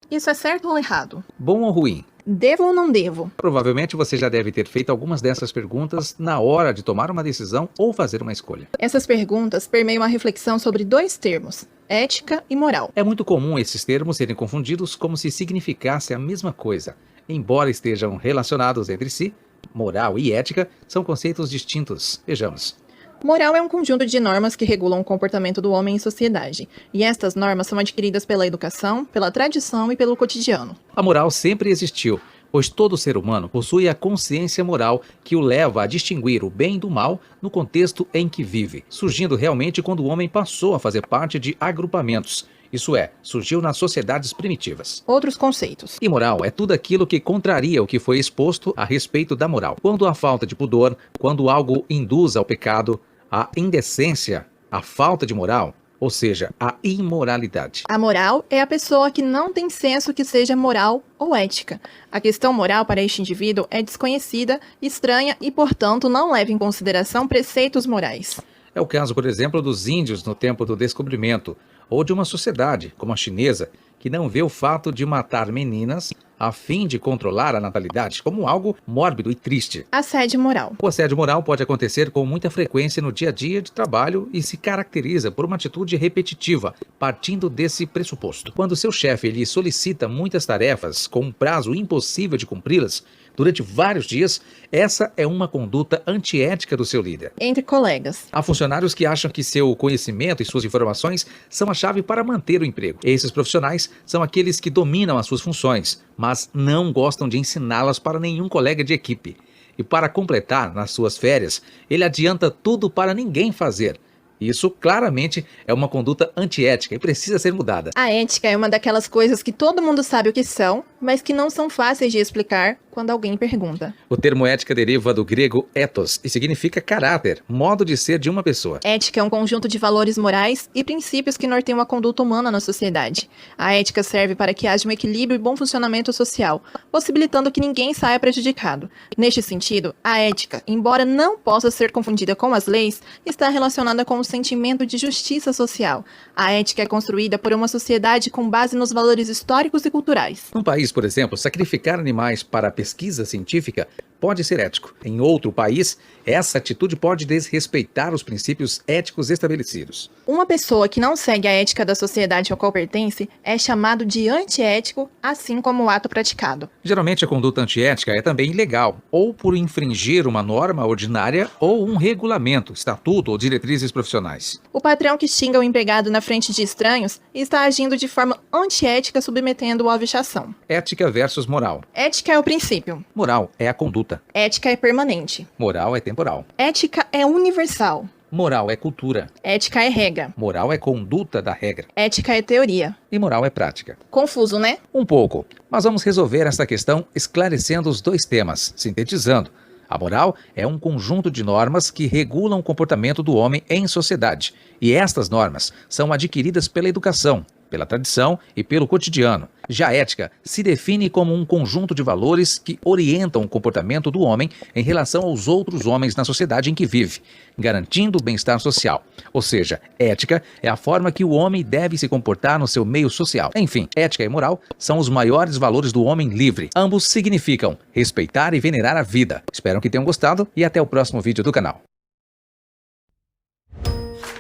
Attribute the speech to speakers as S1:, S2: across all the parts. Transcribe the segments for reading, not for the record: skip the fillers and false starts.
S1: Isso é certo ou errado?
S2: Bom ou ruim?
S1: Devo ou não devo?
S2: Provavelmente você já deve ter feito algumas dessas perguntas na hora de tomar uma decisão ou fazer uma escolha.
S1: Essas perguntas permeiam a reflexão sobre dois termos, ética e moral.
S2: É muito comum esses termos serem confundidos como se significasse a mesma coisa. Embora estejam relacionados entre si, moral e ética são conceitos distintos. Vejamos.
S1: Moral é um conjunto de normas que regulam o comportamento do homem em sociedade, e estas normas são adquiridas pela educação, pela tradição e pelo cotidiano.
S2: A moral sempre existiu, pois todo ser humano possui a consciência moral que o leva a distinguir o bem do mal no contexto em que vive, surgindo realmente quando o homem passou a fazer parte de agrupamentos. Isso é, surgiu nas sociedades primitivas.
S1: Outros conceitos.
S2: Imoral é tudo aquilo que contraria o que foi exposto a respeito da moral. Quando há falta de pudor, quando algo induz ao pecado, a indecência, a falta de moral, ou seja, a imoralidade.
S1: A moral é a pessoa que não tem senso que seja moral ou ética. A questão moral para este indivíduo é desconhecida, estranha e, portanto, não leva em consideração preceitos morais.
S2: É o caso, por exemplo, dos índios no tempo do descobrimento, ou de uma sociedade, como a chinesa, que não vê o fato de matar meninas a fim de controlar a natalidade como algo mórbido e triste.
S1: Assédio moral.
S2: O assédio moral pode acontecer com muita frequência no dia a dia de trabalho e se caracteriza por uma atitude repetitiva, partindo desse pressuposto. Quando seu chefe lhe solicita muitas tarefas com um prazo impossível de cumpri-las, durante vários dias, essa é uma conduta antiética do seu líder.
S1: Entre colegas.
S2: Há funcionários que acham que seu conhecimento e suas informações são a chave para manter o emprego. Esses profissionais são aqueles que dominam as suas funções, mas não gostam de ensiná-las para nenhum colega de equipe. E para completar, nas suas férias, ele adianta tudo para ninguém fazer. Isso claramente é uma conduta antiética e precisa ser mudada.
S1: A ética é uma daquelas coisas que todo mundo sabe o que são, mas que não são fáceis de explicar quando alguém pergunta.
S2: O termo ética deriva do grego ethos e significa caráter, modo de ser de uma pessoa.
S1: Ética é um conjunto de valores morais e princípios que norteiam a conduta humana na sociedade. A ética serve para que haja um equilíbrio e bom funcionamento social, possibilitando que ninguém saia prejudicado. Neste sentido, a ética, embora não possa ser confundida com as leis, está relacionada com o sentimento de justiça social. A ética é construída por uma sociedade com base nos valores históricos e culturais.
S2: Num país, por exemplo, sacrificar animais para a pesquisa científica pode ser ético. Em outro país, essa atitude pode desrespeitar os princípios éticos estabelecidos.
S1: Uma pessoa que não segue a ética da sociedade ao qual pertence é chamado de antiético, assim como o ato praticado.
S2: Geralmente a conduta antiética é também ilegal, ou por infringir uma norma ordinária ou um regulamento, estatuto ou diretrizes profissionais.
S1: O patrão que xinga o empregado na frente de estranhos está agindo de forma antiética, submetendo-o à vexação.
S2: Ética versus moral.
S1: Ética é o princípio.
S2: Moral é a conduta.
S1: Ética é permanente.
S2: Moral é temporal.
S1: Ética é universal.
S2: Moral é cultura.
S1: Ética é regra.
S2: Moral é conduta da regra.
S1: Ética é teoria.
S2: E moral é prática.
S1: Confuso, né?
S2: Um pouco. Mas vamos resolver essa questão esclarecendo os dois temas, sintetizando. A moral é um conjunto de normas que regulam o comportamento do homem em sociedade. E estas normas são adquiridas pela educação, pela tradição e pelo cotidiano. Já a ética se define como um conjunto de valores que orientam o comportamento do homem em relação aos outros homens na sociedade em que vive, garantindo o bem-estar social. Ou seja, ética é a forma que o homem deve se comportar no seu meio social. Enfim, ética e moral são os maiores valores do homem livre. Ambos significam respeitar e venerar a vida. Espero que tenham gostado e até o próximo vídeo do canal.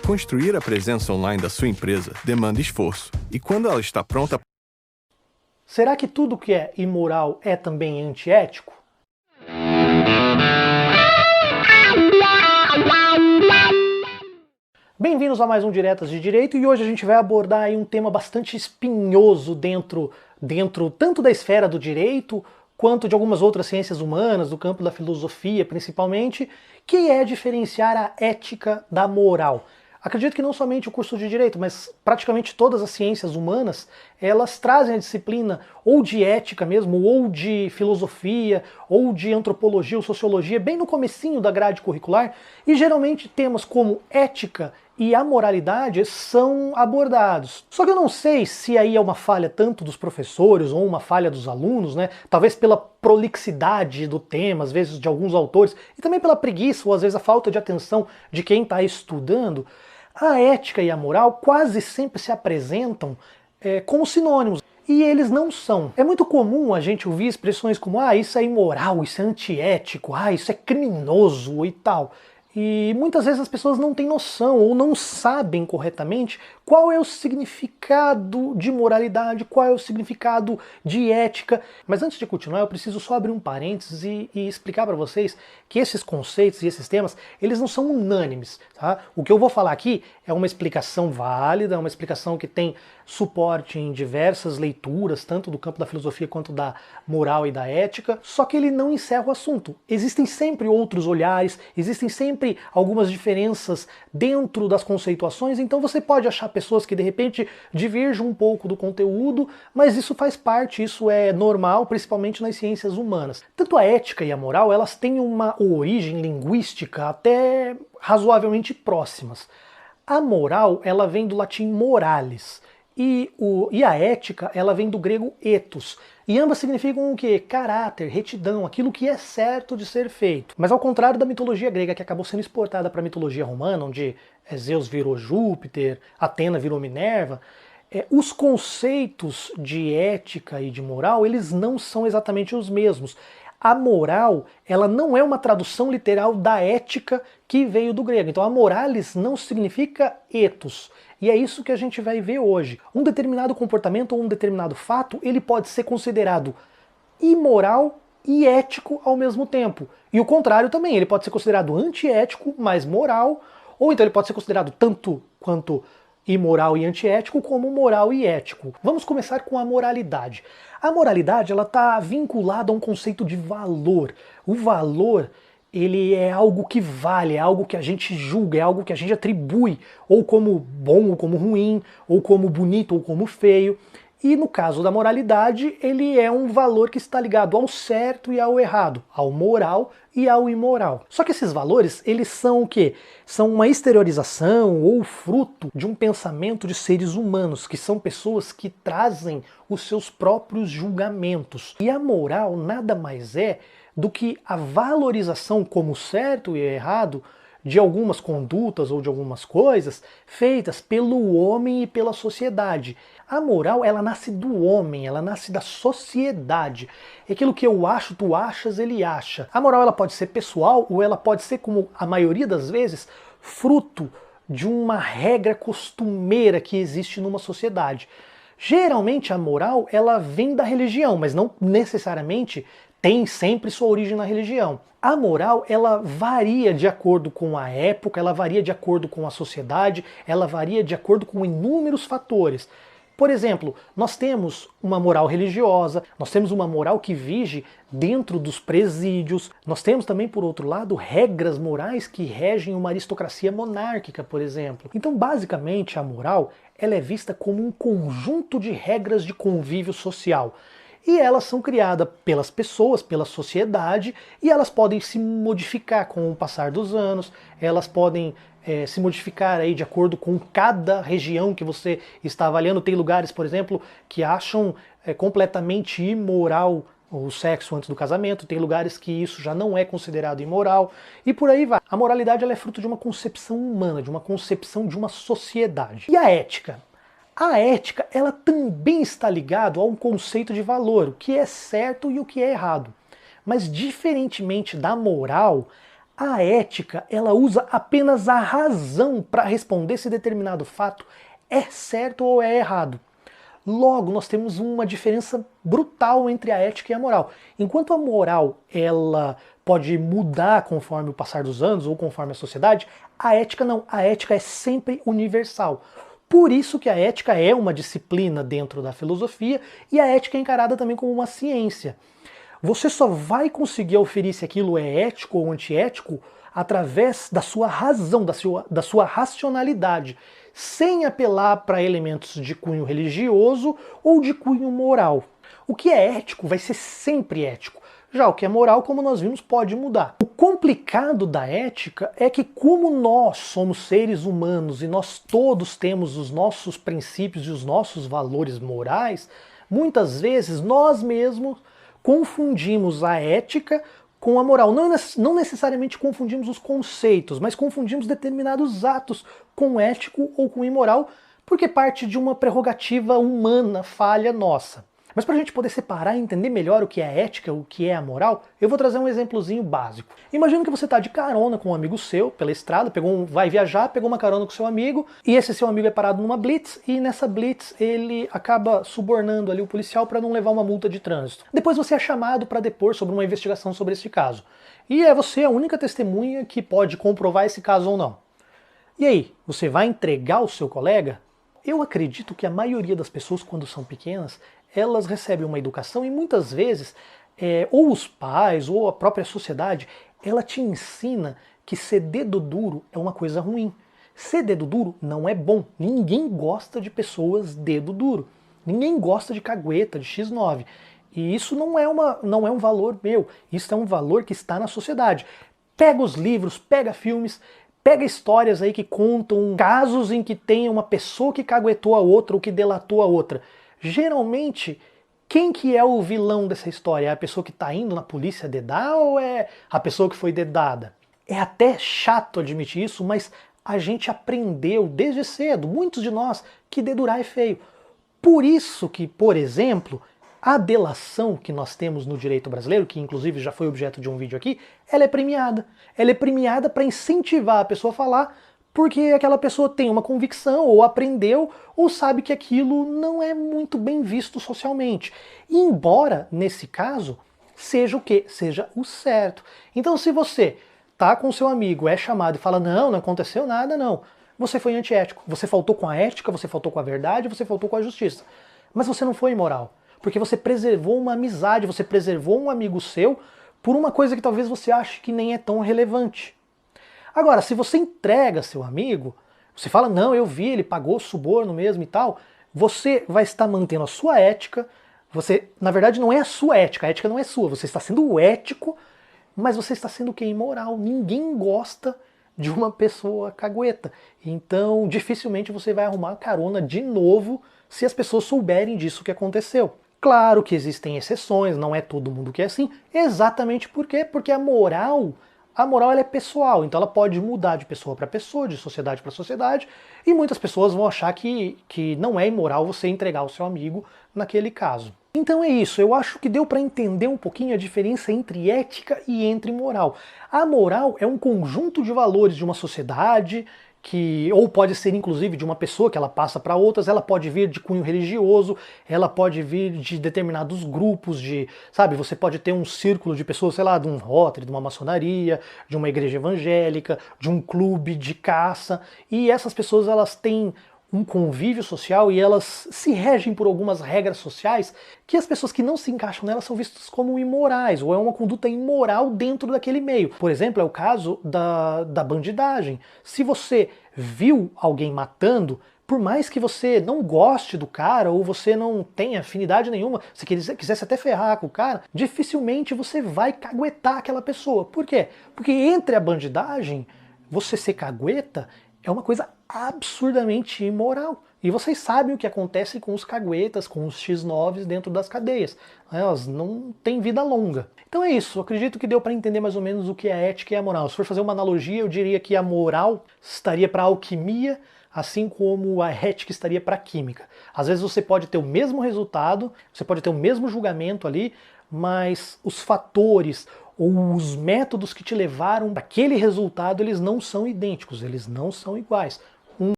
S3: Construir a presença online da sua empresa demanda esforço. E quando ela está pronta...
S4: Será que tudo que é imoral é também antiético? Bem-vindos a mais um Diretas de Direito e hoje a gente vai abordar aí um tema bastante espinhoso dentro tanto da esfera do direito quanto de algumas outras ciências humanas, do campo da filosofia principalmente, que é diferenciar a ética da moral. Acredito que não somente o curso de Direito, mas praticamente todas as ciências humanas, elas trazem a disciplina ou de ética mesmo, ou de filosofia, ou de antropologia ou sociologia, bem no comecinho da grade curricular, e geralmente temas como ética e amoralidade são abordados. Só que eu não sei se aí é uma falha tanto dos professores ou uma falha dos alunos, né? Talvez pela prolixidade do tema, às vezes de alguns autores, e também pela preguiça ou às vezes a falta de atenção de quem está estudando. A ética e a moral quase sempre se apresentam como sinônimos. e eles não são. É muito comum a gente ouvir expressões como isso é imoral, isso é antiético, isso é criminoso e tal. E muitas vezes as pessoas não têm noção ou não sabem corretamente qual é o significado de moralidade, qual é o significado de ética. Mas antes de continuar, eu preciso só abrir um parênteses e explicar para vocês que esses conceitos e esses temas, eles não são unânimes, tá? O que eu vou falar aqui é uma explicação válida, é uma explicação que tem suporte em diversas leituras, tanto do campo da filosofia quanto da moral e da ética, só que ele não encerra o assunto. Existem sempre outros olhares, existem sempre algumas diferenças dentro das conceituações, então você pode achar pessoas que de repente divergem um pouco do conteúdo, mas isso faz parte, isso é normal, principalmente nas ciências humanas. Tanto a ética e a moral, elas têm uma origem linguística até razoavelmente próximas. A moral, ela vem do latim moralis, e a ética, ela vem do grego ethos. E ambas significam o quê? Caráter, retidão, aquilo que é certo de ser feito. Mas ao contrário da mitologia grega, que acabou sendo exportada para a mitologia romana, onde Zeus virou Júpiter, Atena virou Minerva, os conceitos de ética e de moral, eles não são exatamente os mesmos. A moral, ela não é uma tradução literal da ética que veio do grego. Então a moralis não significa ethos. E é isso que a gente vai ver hoje. Um determinado comportamento ou um determinado fato, ele pode ser considerado imoral e ético ao mesmo tempo. E o contrário também, ele pode ser considerado antiético, mas moral, ou então ele pode ser considerado tanto quanto imoral e antiético, como moral e ético. Vamos começar com a moralidade. A moralidade, ela está vinculada a um conceito de valor. O valor, ele é algo que vale, é algo que a gente julga, é algo que a gente atribui, ou como bom ou como ruim, ou como bonito ou como feio. E no caso da moralidade, ele é um valor que está ligado ao certo e ao errado, ao moral e ao imoral. Só que esses valores, eles são o quê? São uma exteriorização ou fruto de um pensamento de seres humanos, que são pessoas que trazem os seus próprios julgamentos. E a moral nada mais é do que a valorização como certo e errado de algumas condutas ou de algumas coisas feitas pelo homem e pela sociedade. A moral, ela nasce do homem, ela nasce da sociedade. É aquilo que eu acho, tu achas, ele acha. A moral, ela pode ser pessoal ou ela pode ser, como a maioria das vezes, fruto de uma regra costumeira que existe numa sociedade. Geralmente a moral, ela vem da religião, mas não necessariamente tem sempre sua origem na religião. A moral, ela varia de acordo com a época, ela varia de acordo com a sociedade, ela varia de acordo com inúmeros fatores. Por exemplo, nós temos uma moral religiosa, nós temos uma moral que vige dentro dos presídios, nós temos também, por outro lado, regras morais que regem uma aristocracia monárquica, por exemplo. Então, basicamente, a moral, ela é vista como um conjunto de regras de convívio social. E elas são criadas pelas pessoas, pela sociedade, e elas podem se modificar com o passar dos anos, elas podem se modificar aí de acordo com cada região que você está avaliando. Tem lugares, por exemplo, que acham completamente imoral o sexo antes do casamento, tem lugares que isso já não é considerado imoral, e por aí vai. A moralidade, ela é fruto de uma concepção humana, de uma concepção de uma sociedade. E a ética? A ética, ela também está ligada a um conceito de valor, o que é certo e o que é errado. Mas diferentemente da moral, a ética, ela usa apenas a razão para responder se determinado fato é certo ou é errado. Logo, nós temos uma diferença brutal entre a ética e a moral. Enquanto a moral, ela pode mudar conforme o passar dos anos ou conforme a sociedade, a ética não. A ética é sempre universal. Por isso que a ética é uma disciplina dentro da filosofia e a ética é encarada também como uma ciência. Você só vai conseguir aferir se aquilo é ético ou antiético através da sua razão, da sua racionalidade, sem apelar para elementos de cunho religioso ou de cunho moral. O que é ético vai ser sempre ético. Já o que é moral, como nós vimos, pode mudar. O complicado da ética é que, como nós somos seres humanos e nós todos temos os nossos princípios e os nossos valores morais, muitas vezes nós mesmos confundimos a ética com a moral. Não necessariamente confundimos os conceitos, mas confundimos determinados atos com ético ou com imoral, porque parte de uma prerrogativa humana, falha nossa. Mas para a gente poder separar e entender melhor o que é a ética, o que é a moral, eu vou trazer um exemplozinho básico. Imagina que você está de carona com um amigo seu pela estrada, vai viajar, pegou uma carona com seu amigo, e esse seu amigo é parado numa blitz, e nessa blitz ele acaba subornando ali o policial para não levar uma multa de trânsito. Depois você é chamado para depor sobre uma investigação sobre esse caso. E é você a única testemunha que pode comprovar esse caso ou não. E aí, você vai entregar o seu colega? Eu acredito que a maioria das pessoas, quando são pequenas, elas recebem uma educação e muitas vezes, ou os pais, ou a própria sociedade, ela te ensina que ser dedo duro é uma coisa ruim. Ser dedo duro não é bom. Ninguém gosta de pessoas dedo duro. Ninguém gosta de cagueta, de X9. E isso não é um valor meu. Isso é um valor que está na sociedade. Pega os livros, pega filmes, pega histórias aí que contam casos em que tem uma pessoa que caguetou a outra ou que delatou a outra. Geralmente, quem que é o vilão dessa história? É a pessoa que está indo na polícia dedar ou é a pessoa que foi dedada? É até chato admitir isso, mas a gente aprendeu desde cedo, muitos de nós, que dedurar é feio. Por isso que, por exemplo, a delação que nós temos no direito brasileiro, que inclusive já foi objeto de um vídeo aqui, ela é premiada. Ela é premiada para incentivar a pessoa a falar, porque aquela pessoa tem uma convicção, ou aprendeu, ou sabe que aquilo não é muito bem visto socialmente. Embora, nesse caso, seja o quê? Seja o certo. Então, se você tá com seu amigo, é chamado e fala, não aconteceu nada, não. Você foi antiético. Você faltou com a ética, você faltou com a verdade, você faltou com a justiça. Mas você não foi imoral. Porque você preservou uma amizade, você preservou um amigo seu por uma coisa que talvez você ache que nem é tão relevante. Agora, se você entrega seu amigo, você fala, não, eu vi, ele pagou suborno mesmo e tal, você vai estar mantendo a sua ética, na verdade não é a sua ética, a ética não é sua, você está sendo ético, mas você está sendo o quê? Imoral. Ninguém gosta de uma pessoa cagueta. Então, dificilmente você vai arrumar carona de novo se as pessoas souberem disso que aconteceu. Claro que existem exceções, não é todo mundo que é assim. Exatamente por quê? Porque a moral ela é pessoal, então ela pode mudar de pessoa para pessoa, de sociedade para sociedade, e muitas pessoas vão achar que não é imoral você entregar o seu amigo naquele caso. Então é isso, eu acho que deu para entender um pouquinho a diferença entre ética e entre moral. A moral é um conjunto de valores de uma sociedade, ou pode ser inclusive de uma pessoa que ela passa para outras, ela pode vir de cunho religioso, ela pode vir de determinados grupos, sabe, você pode ter um círculo de pessoas, sei lá, de um Rotary, de uma maçonaria, de uma igreja evangélica, de um clube de caça, e essas pessoas elas têm um convívio social e elas se regem por algumas regras sociais que as pessoas que não se encaixam nelas são vistas como imorais, ou é uma conduta imoral dentro daquele meio. Por exemplo, é o caso da bandidagem. Se você viu alguém matando, por mais que você não goste do cara, ou você não tenha afinidade nenhuma, se quisesse até ferrar com o cara, dificilmente você vai caguetar aquela pessoa. Por quê? Porque entre a bandidagem, você ser cagueta é uma coisa absurdamente imoral. E vocês sabem o que acontece com os caguetas, com os X9s dentro das cadeias. Elas não têm vida longa. Então é isso, eu acredito que deu para entender mais ou menos o que é a ética e a moral. Se for fazer uma analogia, eu diria que a moral estaria para a alquimia, assim como a ética estaria para a química. Às vezes você pode ter o mesmo resultado, você pode ter o mesmo julgamento ali, mas os fatores ou os métodos que te levaram para aquele resultado, eles não são idênticos, eles não são iguais.